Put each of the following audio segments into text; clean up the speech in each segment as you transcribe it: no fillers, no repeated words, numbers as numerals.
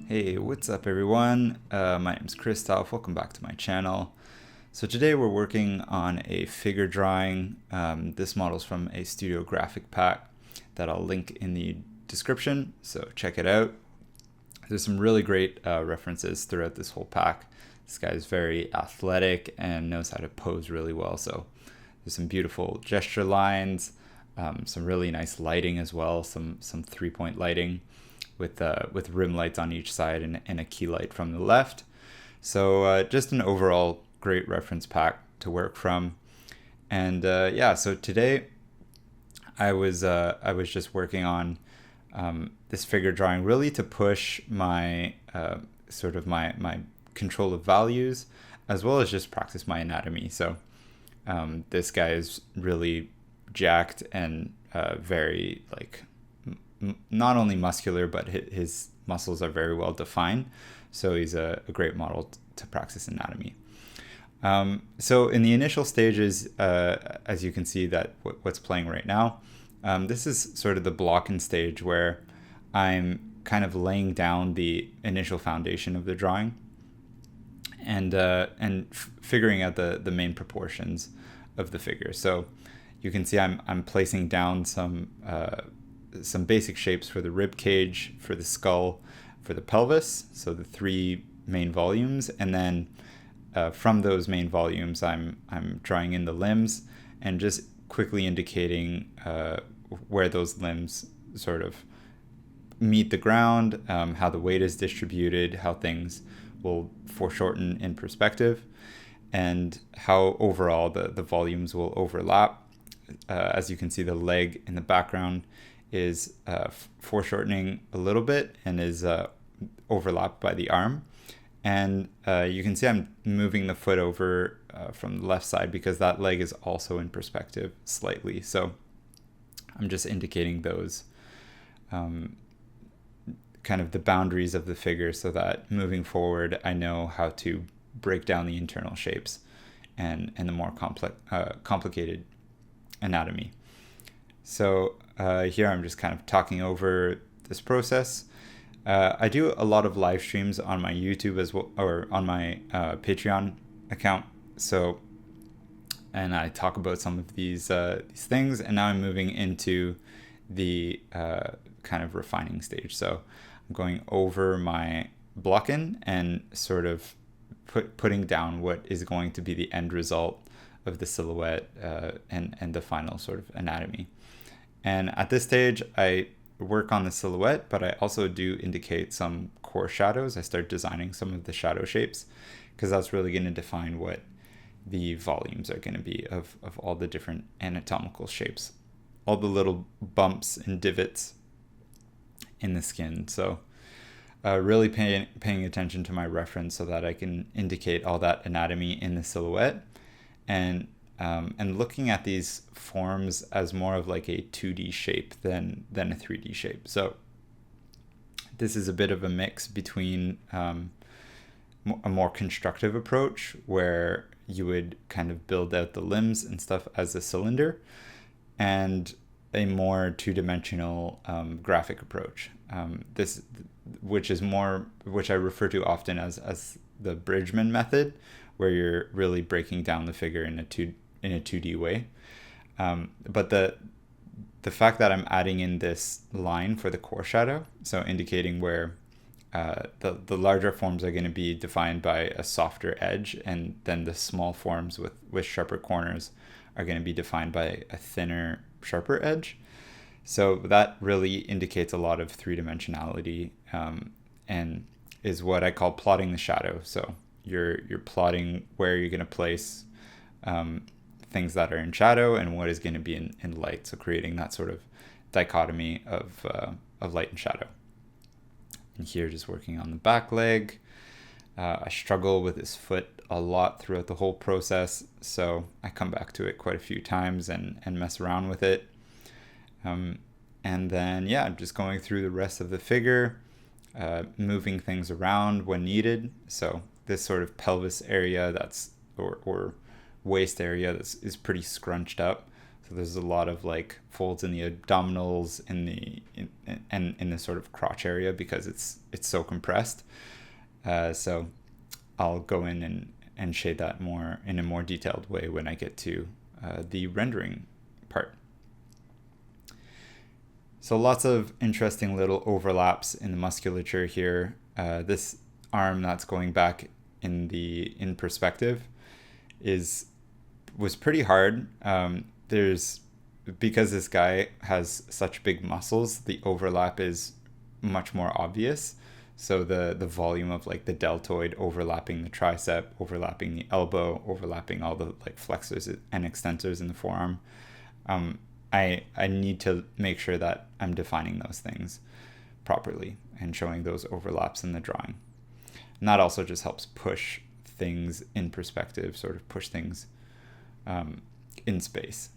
Hey, what's up everyone? My name's Christoph. Welcome back to my channel. So today we're working on a figure drawing. This model's from a Studio Graphic pack that I'll link in the description, so check it out. There's some really great references throughout this whole pack. This guy is very athletic and knows how to pose really well, so there's some beautiful gesture lines, some really nice lighting as well, some 3-point lighting with rim lights on each side and a key light from the left. So just an overall great reference pack to work from. And yeah, so today I was just working on this figure drawing really to push my sort of my control of values, as well as just practice my anatomy. So this guy is really jacked and very like not only muscular, but his muscles are very well defined. So he's a great model to practice anatomy. So in the initial stages, as you can see that what's playing right now, this is sort of the blocking stage where I'm kind of laying down the initial foundation of the drawing and figuring out the main proportions of the figure. So you can see I'm placing down some basic shapes for the rib cage, for the skull, for the pelvis, so the 3 main volumes, and then from those main volumes I'm drawing in the limbs and just quickly indicating where those limbs sort of meet the ground, how the weight is distributed, how things will foreshorten in perspective, and how overall the volumes will overlap. As you can see, the leg in the background is foreshortening a little bit and is overlapped by the arm. And you can see I'm moving the foot over from the left side because that leg is also in perspective slightly. So I'm just indicating those kind of the boundaries of the figure so that moving forward I know how to break down the internal shapes and the more complicated anatomy. So here I'm just kind of talking over this process. I do a lot of live streams on my YouTube as well, or on my Patreon account. So, and I talk about some of these things. And now I'm moving into the kind of refining stage. So I'm going over my blocking and sort of putting down what is going to be the end result of the silhouette and the final sort of anatomy. And at this stage, I work on the silhouette, but I also do indicate some core shadows. I start designing some of the shadow shapes because that's really going to define what the volumes are going to be of all the different anatomical shapes, all the little bumps and divots in the skin. So really paying attention to my reference so that I can indicate all that anatomy in the silhouette. And looking at these forms as more of like a 2D shape than a 3D shape. So this is a bit of a mix between a more constructive approach where you would kind of build out the limbs and stuff as a cylinder, and a more two-dimensional graphic approach. Which I refer to often as the Bridgman method, where you're really breaking down the figure in a 2D way. But the fact that I'm adding in this line for the core shadow, so indicating where the larger forms are going to be defined by a softer edge, and then the small forms with sharper corners are going to be defined by a thinner, sharper edge. So that really indicates a lot of 3-dimensionality and is what I call plotting the shadow. So you're plotting where you're going to place things that are in shadow and what is going to be in light. So creating that sort of dichotomy of light and shadow. And here just working on the back leg. I struggle with this foot a lot throughout the whole process, so I come back to it quite a few times and mess around with it. And then, yeah, I'm just going through the rest of the figure, moving things around when needed. So this sort of pelvis area or waist area is pretty scrunched up. So there's a lot of like folds in the abdominals, in the sort of crotch area because it's so compressed. So I'll go in and shade that more in a more detailed way when I get to the rendering part. So lots of interesting little overlaps in the musculature here. This arm that's going back in perspective was pretty hard. Because this guy has such big muscles, the overlap is much more obvious. So the volume of like the deltoid overlapping the tricep, overlapping the elbow, overlapping all the like flexors and extensors in the forearm. I need to make sure that I'm defining those things properly and showing those overlaps in the drawing. And that also just helps push things in perspective, sort of push things in space.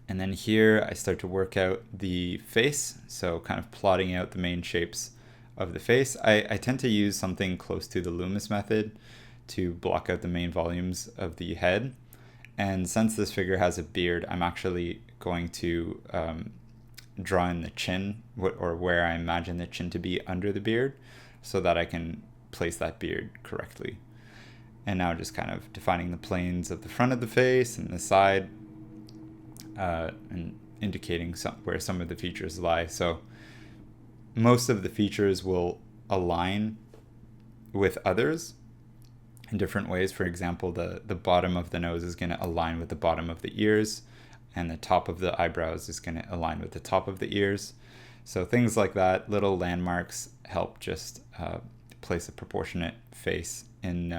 And then here I start to work out the face, so kind of plotting out the main shapes of the face. I tend to use something close to the Loomis method to block out the main volumes of the head. And since this figure has a beard, I'm actually going to draw in the chin, or where I imagine the chin to be under the beard, so that I can place that beard correctly. And now just kind of defining the planes of the front of the face and the side, and indicating where some of the features lie. So most of the features will align with others in different ways. For example, the bottom of the nose is going to align with the bottom of the ears, and the top of the eyebrows is going to align with the top of the ears. So things like that, little landmarks, help just place a proportionate face in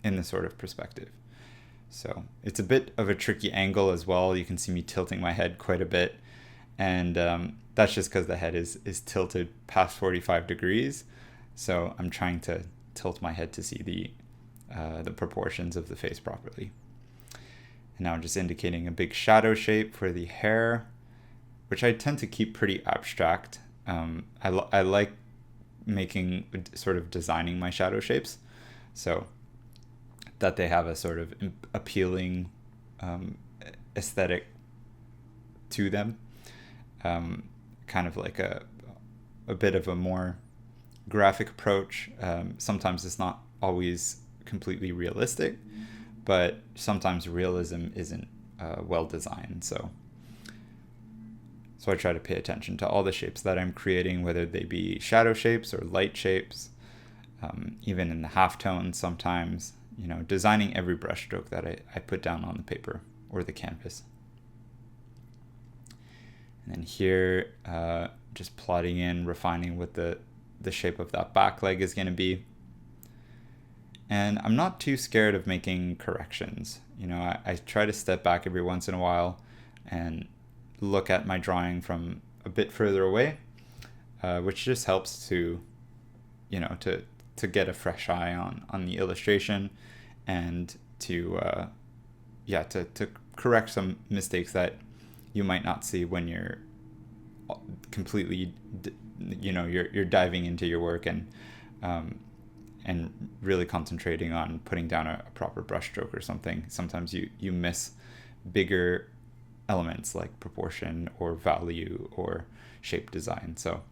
the sort of perspective. So it's a bit of a tricky angle as well. You can see me tilting my head quite a bit, and that's just because the head is tilted past 45 degrees. So I'm trying to tilt my head to see the proportions of the face properly. And now I'm just indicating a big shadow shape for the hair, which I tend to keep pretty abstract. I like designing my shadow shapes so that they have a sort of appealing aesthetic to them. Kind of like a bit of a more graphic approach. Sometimes it's not always completely realistic, but sometimes realism isn't well designed. So I try to pay attention to all the shapes that I'm creating, whether they be shadow shapes or light shapes, even in the halftones sometimes, designing every brushstroke that I put down on the paper or the canvas. And then here, just plotting in, refining what the shape of that back leg is going to be. And I'm not too scared of making corrections. I try to step back every once in a while and look at my drawing from a bit further away, which just helps to get a fresh eye on the illustration, and to correct some mistakes that you might not see when you're completely, you're diving into your work and really concentrating on putting down a proper brushstroke or something. Sometimes you miss bigger elements like proportion or value or shape design. So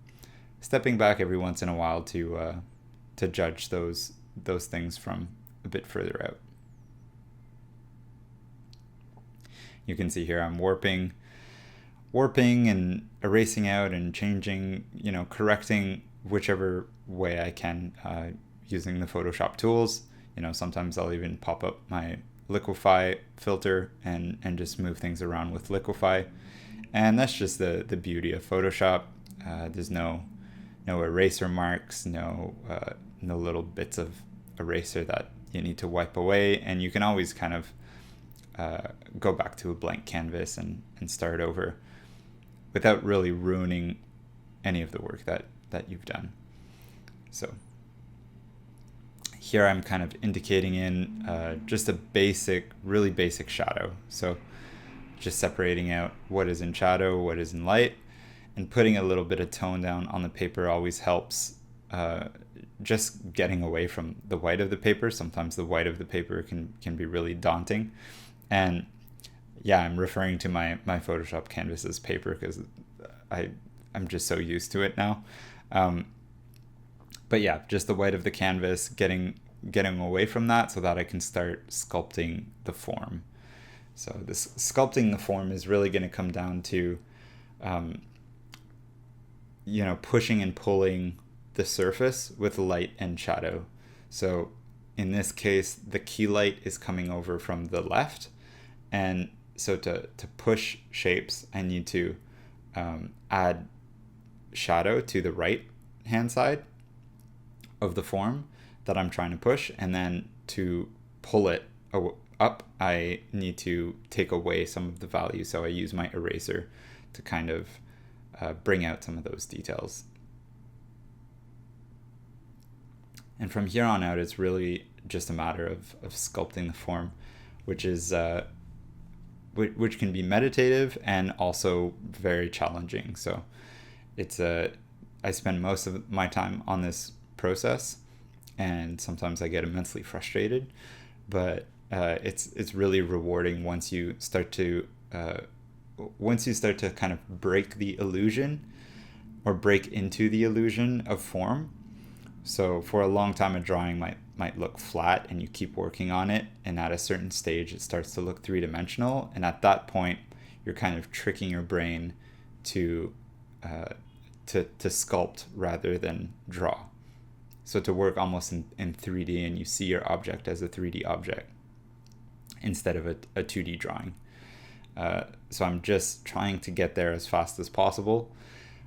stepping back every once in a while to judge those things from a bit further out. You can see here I'm warping and erasing out and changing, correcting whichever way I can using the Photoshop tools. Sometimes I'll even pop up my liquify filter and just move things around with liquify. And that's just the beauty of Photoshop. There's no eraser marks, no little bits of eraser that you need to wipe away, and you can always kind of go back to a blank canvas and start over without really ruining any of the work that you've done. So here I'm kind of indicating in just a really basic shadow. So just separating out what is in shadow, what is in light, and putting a little bit of tone down on the paper always helps. Just getting away from the white of the paper. Sometimes the white of the paper can be really daunting. And yeah, I'm referring to my Photoshop canvas as paper because I'm just so used to it now. But yeah, just the white of the canvas, getting away from that so that I can start sculpting the form. So this sculpting the form is really going to come down to, pushing and pulling the surface with light and shadow. So in this case, the key light is coming over from the left. And so to push shapes, I need to add shadow to the right hand side of the form that I'm trying to push. And then to pull it up, I need to take away some of the value. So I use my eraser to kind of bring out some of those details. And from here on out, it's really just a matter of sculpting the form, which is which can be meditative and also very challenging. So it's I spend most of my time on this process, and sometimes I get immensely frustrated, but it's really rewarding once you start to kind of break the illusion or break into the illusion of form. So for a long time, a drawing might look flat, and you keep working on it, and at a certain stage it starts to look three-dimensional, and at that point you're kind of tricking your brain to sculpt rather than draw. So to work almost in 3D, and you see your object as a 3D object instead of a 2D drawing. So I'm just trying to get there as fast as possible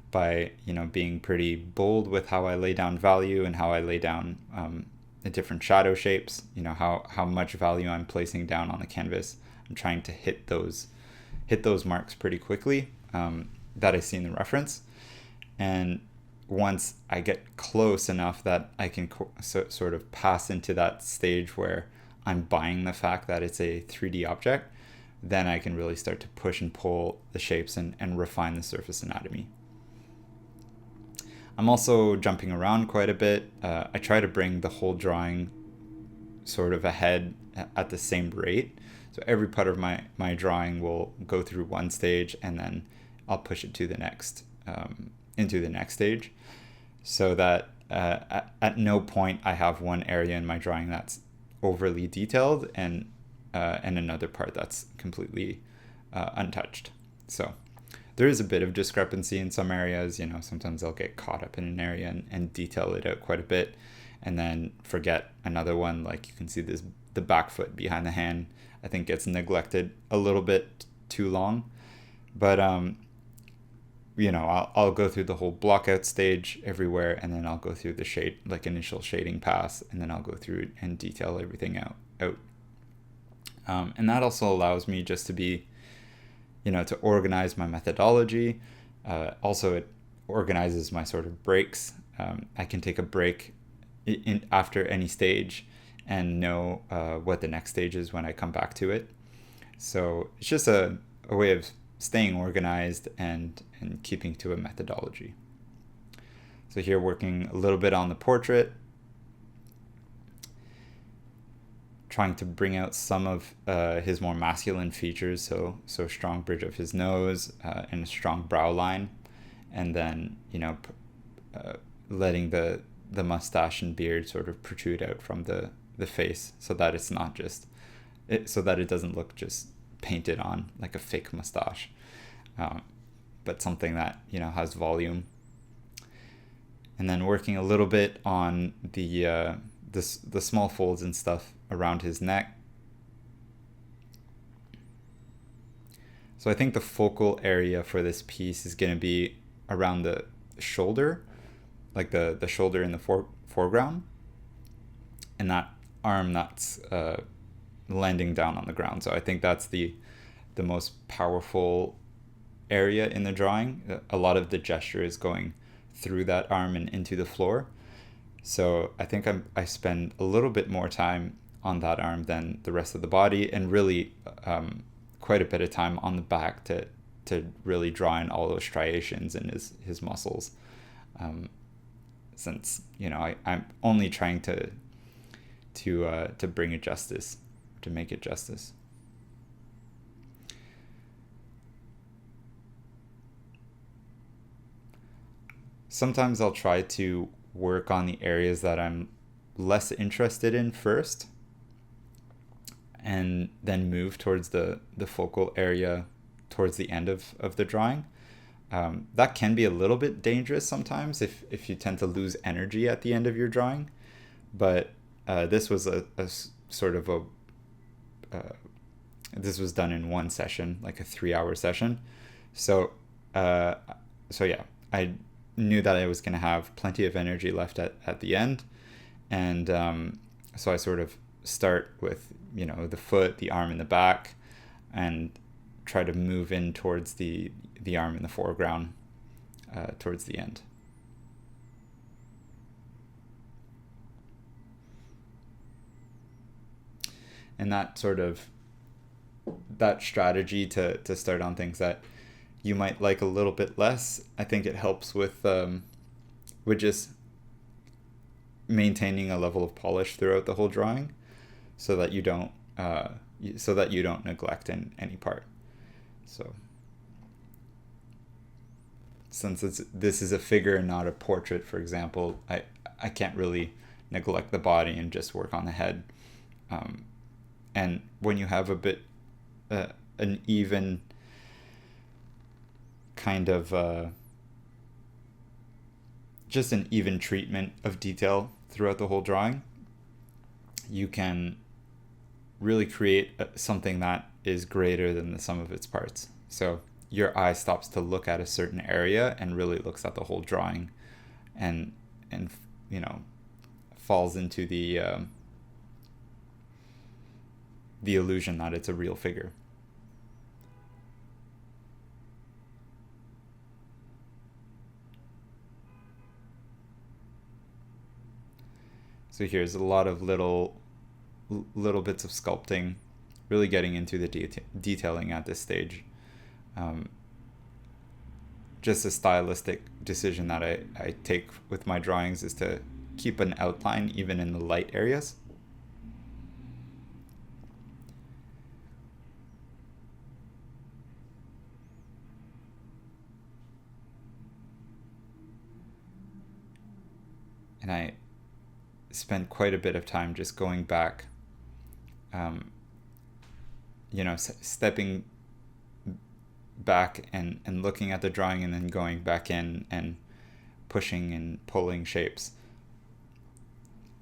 by being pretty bold with how I lay down value and how I lay down the different shadow shapes, how much value I'm placing down on the canvas. I'm trying to hit those marks pretty quickly that I see in the reference. And once I get close enough that I can sort of pass into that stage where I'm buying the fact that it's a 3D object, then I can really start to push and pull the shapes and refine the surface anatomy. I'm also jumping around quite a bit. I try to bring the whole drawing sort of ahead at the same rate. So every part of my drawing will go through one stage, and then I'll push it to the next, into the next stage, so that at no point I have one area in my drawing that's overly detailed and another part that's completely untouched. So there is a bit of discrepancy in some areas. Sometimes I'll get caught up in an area and detail it out quite a bit, and then forget another one. Like you can see the back foot behind the hand, I think, gets neglected a little bit too long. But I'll go through the whole block out stage everywhere, and then I'll go through the initial shading pass, and then I'll go through and detail everything out. And that also allows me just to be, to organize my methodology. Also, it organizes my sort of breaks. I can take a break after any stage and know what the next stage is when I come back to it. So it's just a way of staying organized and keeping to a methodology. So here, working a little bit on the portrait, trying to bring out some of his more masculine features, so strong bridge of his nose and a strong brow line, and then letting the mustache and beard sort of protrude out from the face, so that it's not just so that it doesn't look just painted on like a fake mustache, but something that has volume. And then working a little bit on the small folds and stuff around his neck. So I think the focal area for this piece is going to be around the shoulder, like the shoulder in the foreground, and that arm that's landing down on the ground. So I think that's the most powerful area in the drawing. A lot of the gesture is going through that arm and into the floor. So I think I spend a little bit more time on that arm than the rest of the body, and really quite a bit of time on the back to really draw in all those striations in his muscles. Since I'm only trying to bring it justice, to make it justice. sometimes I'll try to work on the areas that I'm less interested in first, and then move towards the focal area towards the end of the drawing. That can be a little bit dangerous sometimes if you tend to lose energy at the end of your drawing. But this was a sort of a this was done in one session, like a 3-hour session. So yeah, I knew that I was going to have plenty of energy left at the end. And so I sort of start with, the foot, the arm, and the back, and try to move in towards the arm in the foreground towards the end. And that strategy to start on things that you might like a little bit less, I think it helps with just maintaining a level of polish throughout the whole drawing, so that you don't neglect any part. So since this is a figure and not a portrait, for example, I can't really neglect the body and just work on the head. And when you have a bit an even kind of just an even treatment of detail throughout the whole drawing, you can really create something that is greater than the sum of its parts. So your eye stops to look at a certain area and really looks at the whole drawing, and falls into the illusion that it's a real figure. So here's a lot of little bits of sculpting, really getting into the detailing at this stage. Just a stylistic decision that I take with my drawings is to keep an outline even in the light areas. And I spent quite a bit of time just going back, stepping back and looking at the drawing, and then going back in and pushing and pulling shapes.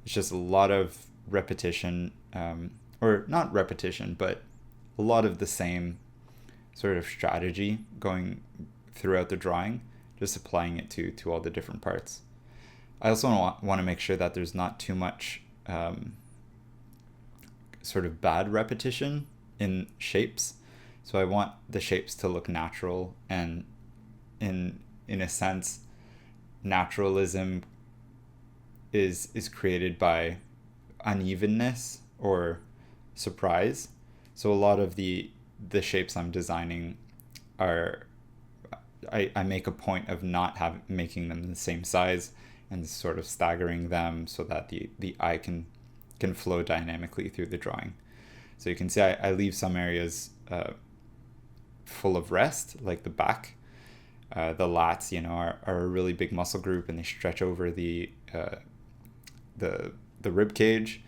It's just a lot of repetition, or not repetition, but a lot of the same sort of strategy going throughout the drawing, just applying it to all the different parts. I also want to make sure that there's not too much sort of bad repetition in shapes. So I want the shapes to look natural, and in a sense, naturalism is created by unevenness or surprise. So a lot of the shapes I'm designing are, I make a point of not making them the same size, and sort of staggering them so that the eye can flow dynamically through the drawing. So you can see I leave some areas full of rest, like the back. The lats, are a really big muscle group, and they stretch over the rib cage,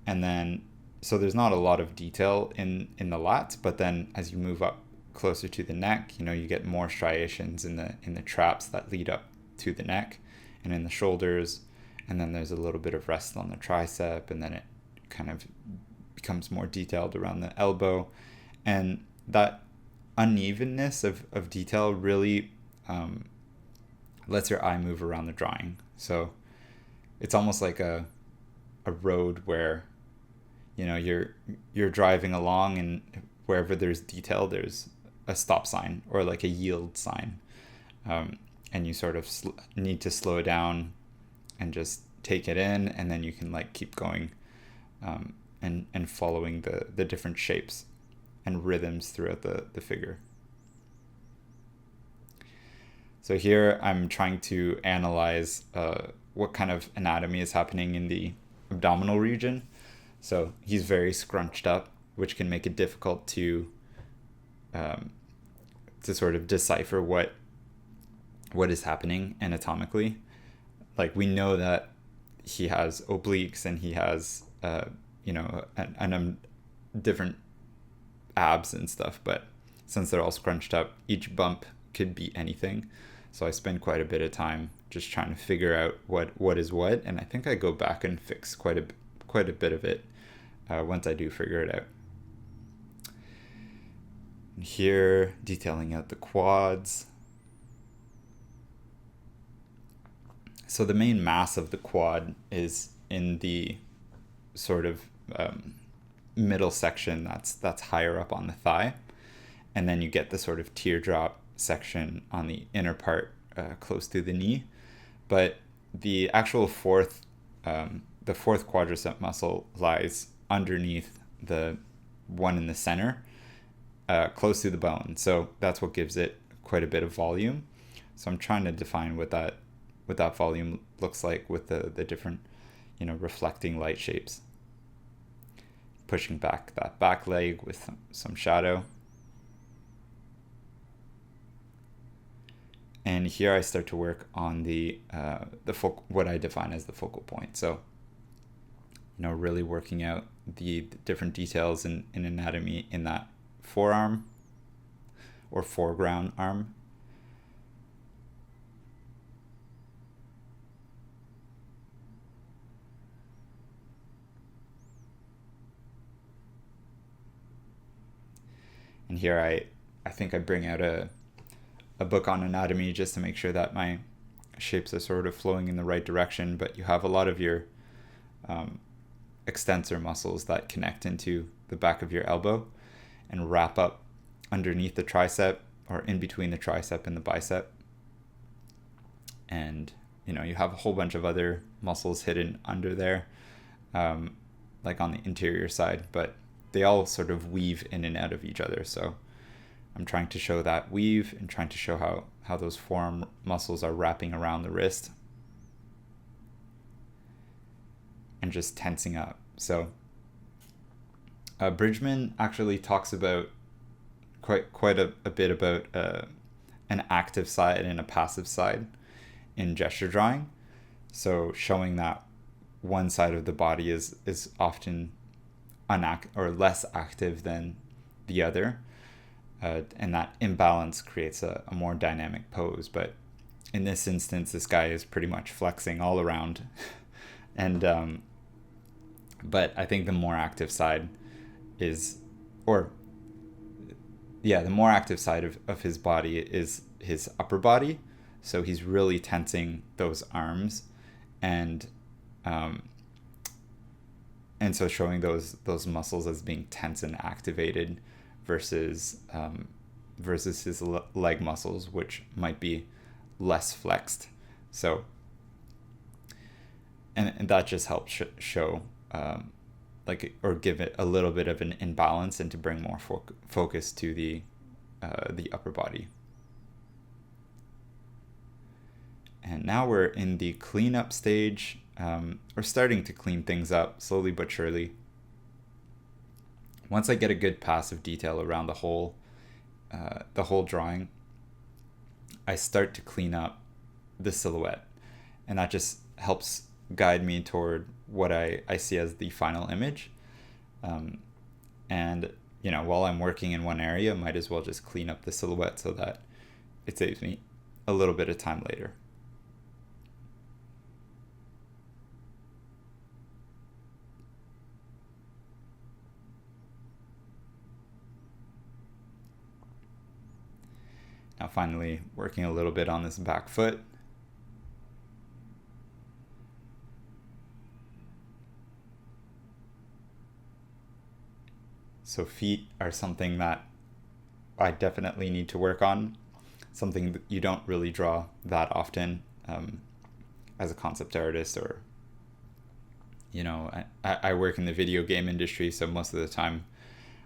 and then so there's not a lot of detail in the lats. But then as you move up closer to the neck, you get more striations in the traps that lead up to the neck, and in the shoulders, and then there's a little bit of rest on the tricep, and then it kind of becomes more detailed around the elbow. And that unevenness of detail really lets your eye move around the drawing. So it's almost like a road where you're driving along, and wherever there's detail, there's a stop sign or like a yield sign. And you sort of need to slow down and just take it in, and then you can keep going and following the different shapes and rhythms throughout the figure. So here I'm trying to analyze what kind of anatomy is happening in the abdominal region. So he's very scrunched up, which can make it difficult to sort of decipher what what is happening anatomically. Like, we know that he has obliques and he has, different abs and stuff, but since they're all scrunched up, each bump could be anything. So I spend quite a bit of time just trying to figure out what is what, and I think I go back and fix quite a bit of it once I do figure it out. And here, detailing out the quads. So the main mass of the quad is in the sort of middle section that's higher up on the thigh, and then you get the sort of teardrop section on the inner part close to the knee. But the actual fourth quadricep muscle lies underneath the one in the center, close to the bone. So that's what gives it quite a bit of volume. So I'm trying to define what that volume looks like with the different, reflecting light shapes. Pushing back that back leg with some shadow. And here I start to work on what I define as the focal point. So, really working out the different details in anatomy in that forearm or foreground arm. And here I think I bring out a book on anatomy just to make sure that my shapes are sort of flowing in the right direction, but you have a lot of your extensor muscles that connect into the back of your elbow and wrap up underneath the tricep or in between the tricep and the bicep. And, you have a whole bunch of other muscles hidden under there, like on the interior side, but they all sort of weave in and out of each other. So I'm trying to show that weave and trying to show how those forearm muscles are wrapping around the wrist and just tensing up. So Bridgman actually talks about quite a bit about an active side and a passive side in gesture drawing. So showing that one side of the body is often less active than the other, and that imbalance creates a more dynamic pose. But in this instance, this guy is pretty much flexing all around, and but I think the more active side the more active side of his body is his upper body. So he's really tensing those arms, and so showing those muscles as being tense and activated versus his leg muscles, which might be less flexed. So, and that just helps show, or give it a little bit of an imbalance and to bring more focus to the upper body. And now we're in the cleanup stage. We're starting to clean things up slowly but surely. Once I get a good pass of detail around the whole drawing, I start to clean up the silhouette, and that just helps guide me toward what I see as the final image. And while I'm working in one area, I might as well just clean up the silhouette so that it saves me a little bit of time later. Now finally working a little bit on this back foot. So feet are something that I definitely need to work on, something that you don't really draw that often as a concept artist, or I work in the video game industry, so most of the time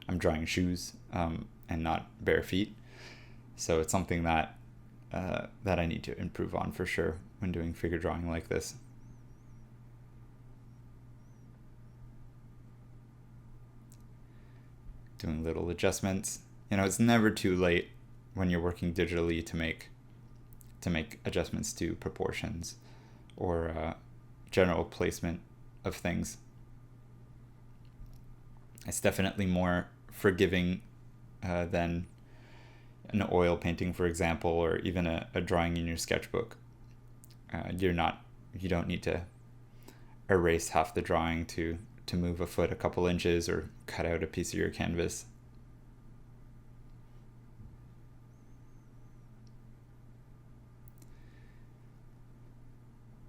I'm drawing shoes and not bare feet. So it's something that I need to improve on for sure when doing figure drawing like this. Doing little adjustments. It's never too late when you're working digitally to make to make adjustments to proportions or general placement of things. It's definitely more forgiving than an oil painting, for example, or even a drawing in your sketchbook. You don't need to erase half the drawing to move a foot a couple inches or cut out a piece of your canvas.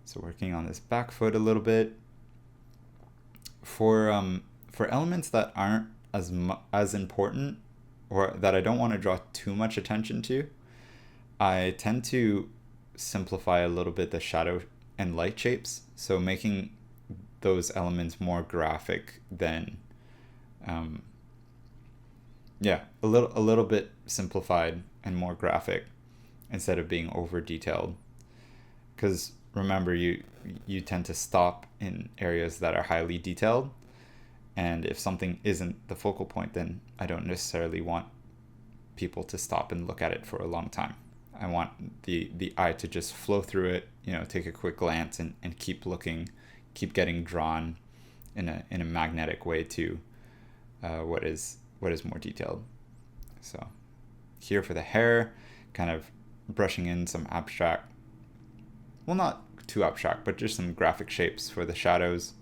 So working on this back foot a little bit. For elements that aren't as important, or that I don't want to draw too much attention to, I tend to simplify a little bit the shadow and light shapes. So making those elements more graphic than, a little bit simplified and more graphic instead of being over detailed. Because remember, you tend to stop in areas that are highly detailed, and if something isn't the focal point, then I don't necessarily want people to stop and look at it for a long time. I want the eye to just flow through it, take a quick glance and keep looking, keep getting drawn in a magnetic way to what is more detailed. So here for the hair, kind of brushing in some abstract, well, not too abstract, but just some graphic shapes for the shadows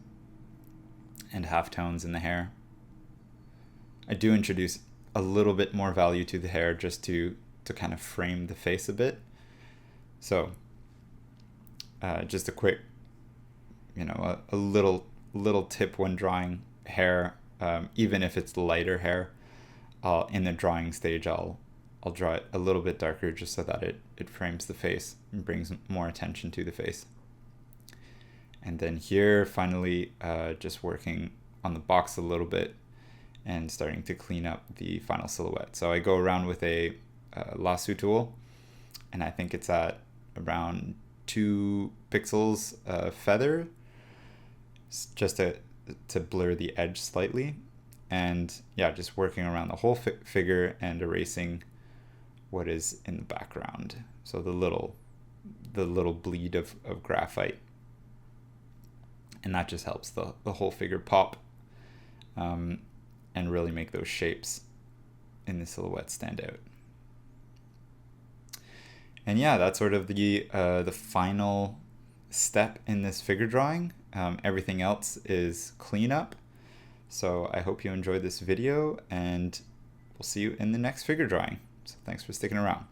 and halftones in the hair. I do introduce a little bit more value to the hair just to kind of frame the face a bit. So just a quick, a little tip when drawing hair, even if it's lighter hair, in the drawing stage, I'll draw it a little bit darker just so that it frames the face and brings more attention to the face. And then here, finally, just working on the box a little bit and starting to clean up the final silhouette. So I go around with a lasso tool, and I think it's at around 2 pixels feather, just to blur the edge slightly. And yeah, just working around the whole figure and erasing what is in the background. So the little bleed of graphite. And that just helps the whole figure pop and really make those shapes in the silhouette stand out. And yeah, that's sort of the final step in this figure drawing. Everything else is cleanup. So I hope you enjoyed this video, and we'll see you in the next figure drawing. So thanks for sticking around.